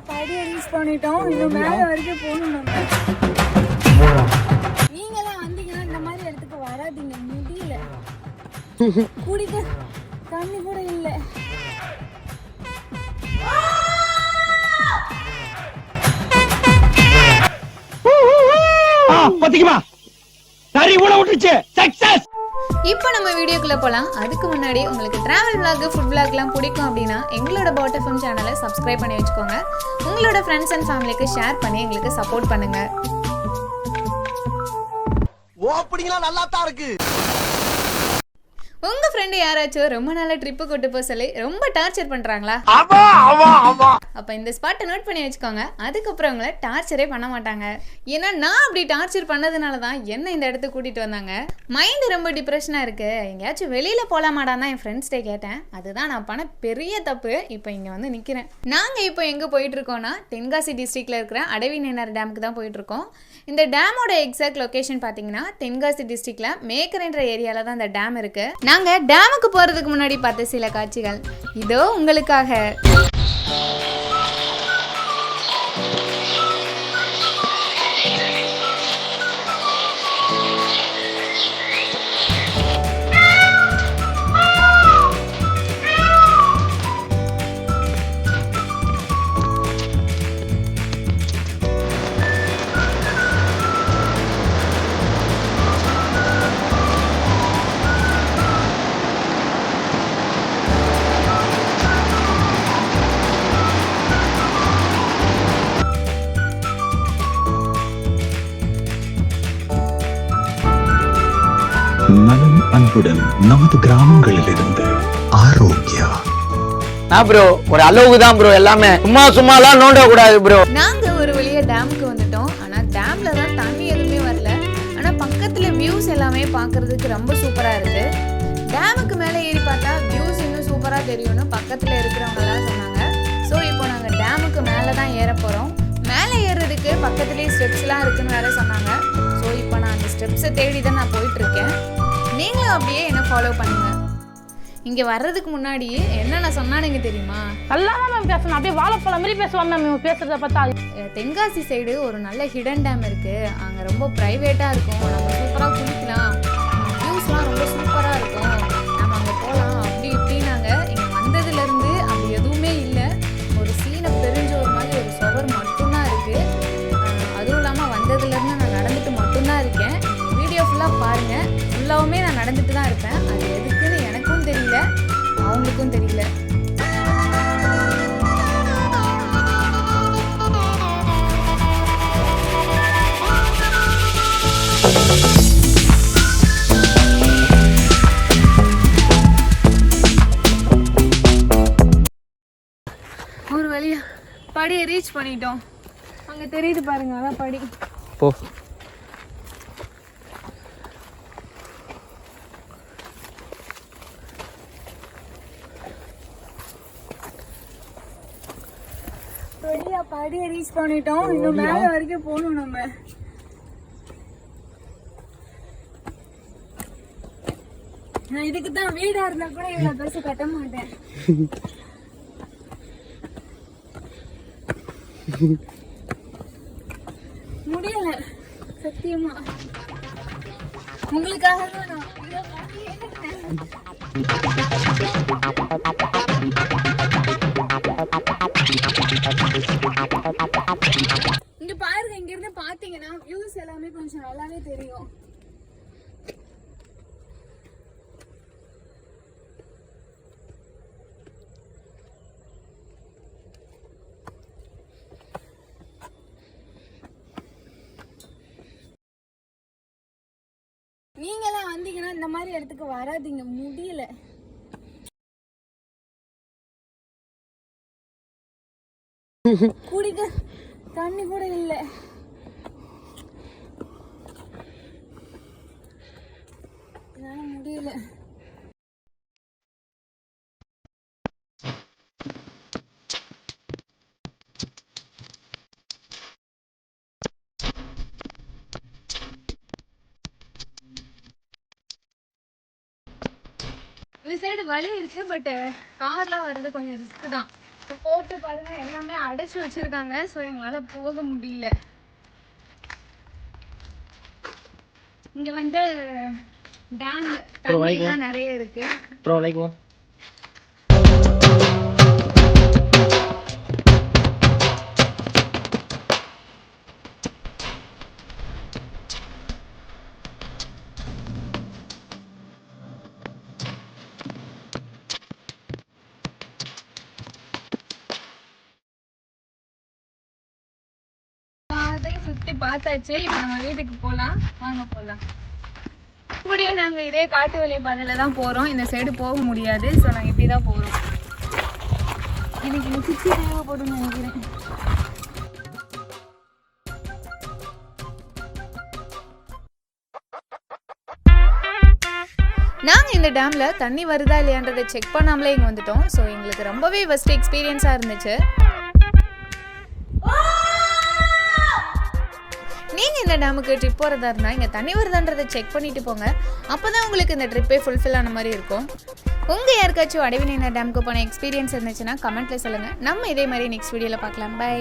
படி ரீச் பண்ணிட்டோம். இன்னும் மேல வரைக்கும் போகணும் நம்ம. நீங்களாம் வந்தீங்கன்னா இந்த மாதிரி இடத்துக்கு வராதீங்க, முடியல. குடிக்க தண்ணி கூட இல்லை. இப்போ நம்ம வீடியோக்குள்ள போலாம். அதுக்கு முன்னாடி உங்களுக்கு டிராவல் vlog, ஃபுட் vlogலாம் பிடிக்கும் அப்படின்னா எங்களோட பாட் எஃப்எம் சேனலை சப்ஸ்கிரைப் பண்ணி வச்சுக்கோங்க. உங்களோட ஃப்ரெண்ட்ஸ் அண்ட் ஃபேமிலிக்கு ஷேர் பண்ணி எங்களுக்கு சப்போர்ட் பண்ணுங்க. ஓப்பனிங்லாம் நல்லா தான் இருக்கு. உங்க ஃப்ரெண்டு யாராச்சும் ரொம்ப நாளா ட்ரிப்பு கூட்டு போக சொல்லி ரொம்ப டார்ச்சர் பண்றாங்களா? அப்ப இந்த ஸ்பாட்டை நோட் பண்ணி வச்சுக்கோங்க. அதுக்கப்புறம் உங்களை டார்ச்சரே பண்ண மாட்டாங்க. ஏன்னா நான் அப்படி டார்ச்சர் பண்ணதுனால தான் என்ன இந்த இடத்துக்கு கூட்டிட்டு வந்தாங்க. மைண்ட் ரொம்ப டிப்ரெஷனா இருக்கு, எங்கேயாச்சும் வெளியில போலாமாடான்னு தான் என் ஃப்ரெண்ட்ஸ்டே கேட்டேன். அதுதான் நான் பண்ண பெரிய தப்பு. இப்போ இங்க வந்து நிக்கிறேன். நாங்க இப்போ எங்க போயிட்டு இருக்கோம்னா தென்காசி டிஸ்ட்ரிக்ட்ல இருக்கிற அடவிநேனார் டேமுக்கு தான் போயிட்டு இருக்கோம். இந்த டேமோட எக்ஸாக்ட் லொகேஷன் பாத்தீங்கன்னா தென்காசி டிஸ்ட்ரிக்ட்ல மேக்கர் என்ற ஏரியால தான் இந்த டேம் இருக்கு. நாங்க டேமுக்கு போறதுக்கு முன்னாடி பார்த்த சில காட்சிகள் இதோ உங்களுக்காக. நலம் அன்புடன் நமது கிராமங்களிலிருந்து ஆரோக்கியா. ப்ரோ ஒரு அளவுக்கு தான் ப்ரோ, எல்லாமே சும்மாலாம் நோண்ட கூடாது ப்ரோ. நாங்க ஒரு வழியா டேமுக்கு வந்துட்டோம். ஆனா டேம்ல தான் தண்ணி எதுவுமே வரல. ஆனா பக்கத்துல வியூஸ் எல்லாமே பாக்குறதுக்கு ரொம்ப சூப்பரா இருக்கு. டேமுக்கு மேல ஏறி பார்த்தா வியூஸ் இன்னும் சூப்பரா தெரியும்னு பக்கத்துல இருக்கிறவங்க எல்லாம் சொன்னாங்க. ஸோ இப்போ நாங்க டேமுக்கு மேல தான் ஏற போறோம். மேலே ஏறுறதுக்கு பக்கத்துலேயே ஸ்டெப்ஸ்லாம் இருக்குன்னு வேற சொன்னாங்க. ஸோ இப்போ நான் அந்த ஸ்டெப்ஸை தேடி தான் நான் போயிட்டு இருக்கேன். நீங்களும் அப்படியே என்ன ஃபாலோ பண்ணுங்க. இங்க வர்றதுக்கு முன்னாடி என்னென்ன சொன்னானுங்க தெரியுமா? நல்லா தான் மேம் பேசணும், அப்படியே வாழைப்பழம் மாதிரி பேசுவாங்க மேம் இவங்க பேசுறத பார்த்தா. தென்காசி சைடு ஒரு நல்ல ஹிடன் டேம் இருக்கு. அங்க ரொம்ப பிரைவேட்டா இருக்கும், நம்ம சூப்பரா குளிக்கலாம், வியூஸ்லாம் ரொம்ப சூப்பரா இருக்கும், நம்ம அங்க போகலாம் அப்படி இப்படின்னாங்க. இங்க வந்ததுல இருந்து அப்படி எதுவுமே இல்லை. ஒரு சீனை பெரிஞ்ச ஒரு மாதிரி ஒரு சுவர் மட்டும்தான் இருக்கு. அதுவும் இல்லாம வந்ததுல இருந்து நான் நடந்துட்டு மட்டும்தான் இருக்கேன். வீடியோ ஃபுல்லா பாருங்க. ஃபுல்லாவுமே நான் நடந்துட்டு தான் இருப்பேன். அது எதுக்குன்னு எனக்கும் தெரியல, அவங்களுக்கும் தெரியல. ஒரு வழியா படியை ரீச் பண்ணிட்டோம். அங்க தெரியுது பாருங்க, அதான் படி. போ படியை ரீச் பண்ணிட்டோம். இன்னும் மேல வரைக்கும் போகணும் நம்ம. நான் இதுக்கு தான் வீடா இருந்தா கூட இவ்வளவு பெருசு கட்ட மாட்டேன். முடியல சத்தியமா. உங்களுக்காக தான் நான் இங்க பாருங்க. இங்க இருந்து பாத்தீங்கன்னா வியூஸ் எல்லாமே கொஞ்சம் நல்லாவே தெரியும். நீங்களாம் வந்தீங்கன்னா இந்த மாதிரி இடத்துக்கு வராதீங்க, முடியல. குடிக்க தண்ணி கூட இல்லை. முடியல. இந்த சைடு வழி இருக்கு, பட் கார்லாம் வர்றது கொஞ்சம் ரிஸ்க் தான். இப்போ போட்டு பாருங்க எல்லாமே அடைச்சு வச்சிருக்காங்க. ஸோ எங்களால போக முடியல. இங்க வந்து டேம் தண்ணிலாம் நிறைய இருக்கு. சுத்தி பார்த்தாச்சு. இப்ப நம்ம வீட்டுக்கு போலாம். வாங்க போலாம். இப்படியும் நாங்க இதே காட்டு வழி பாதையில தான் போறோம். இந்த சைடு போக முடியாது. ஸோ நாங்க இப்படிதான் போறோம். எனக்கு இந்த குச்சி தேவைப்படும் நினைக்கிறேன். நாங்கள் இந்த டேமில் தண்ணி வருதா இல்லையான்றதை செக் பண்ணாமலே இங்கே வந்துட்டோம். ஸோ எங்களுக்கு ரொம்பவே ஃபஸ்ட் எக்ஸ்பீரியன்ஸாக இருந்துச்சு. நீங்கள் இந்த டேமுக்கு ட்ரிப் போகிறதா இருந்தால் இங்கே தண்ணி வருதான்றதை செக் பண்ணிட்டு போங்க. அப்போ தான் உங்களுக்கு இந்த ட்ரிப்பே ஃபுல்ஃபில் ஆன மாதிரி இருக்கும். உங்கள் யாருக்காச்சும் அடைவினை டேமுக்கு போன எக்ஸ்பீரியன்ஸ் இருந்துச்சுன்னா கமெண்ட்டில் சொல்லுங்கள். நம்ம இதே மாதிரி நெக்ஸ்ட் வீடியோவில் பார்க்கலாம். பை.